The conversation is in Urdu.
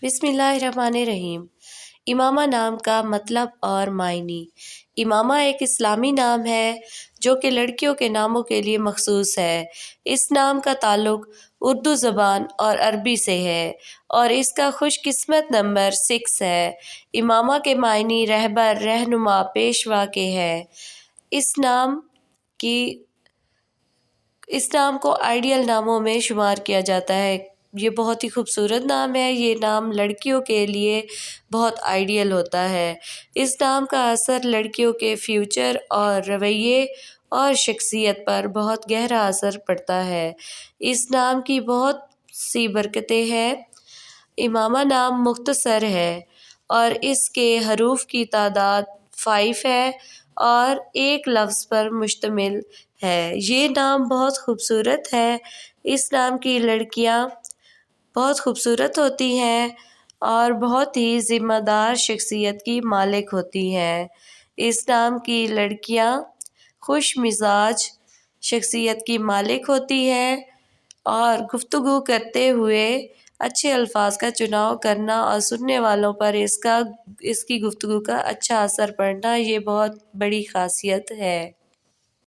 بسم اللہ الرحمن الرحیم۔ امامہ نام کا مطلب اور معنی۔ امامہ ایک اسلامی نام ہے جو کہ لڑکیوں کے ناموں کے لیے مخصوص ہے۔ اس نام کا تعلق اردو زبان اور عربی سے ہے اور اس کا خوش قسمت نمبر 6 ہے۔ امامہ کے معنی رہبر، رہنما، پیشوا کے ہے۔ اس نام کو آئیڈیل ناموں میں شمار کیا جاتا ہے۔ یہ بہت ہی خوبصورت نام ہے۔ یہ نام لڑکیوں کے لیے بہت آئیڈیل ہوتا ہے۔ اس نام کا اثر لڑکیوں کے فیوچر اور رویے اور شخصیت پر بہت گہرا اثر پڑتا ہے۔ اس نام کی بہت سی برکتیں ہیں۔ امامہ نام مختصر ہے اور اس کے حروف کی تعداد 5 ہے اور ایک لفظ پر مشتمل ہے۔ یہ نام بہت خوبصورت ہے۔ اس نام کی لڑکیاں بہت خوبصورت ہوتی ہیں اور بہت ہی ذمہ دار شخصیت کی مالک ہوتی ہیں۔ اس نام کی لڑکیاں خوش مزاج شخصیت کی مالک ہوتی ہیں اور گفتگو کرتے ہوئے اچھے الفاظ کا چناؤ کرنا اور سننے والوں پر اس کی گفتگو کا اچھا اثر پڑنا، یہ بہت بڑی خاصیت ہے۔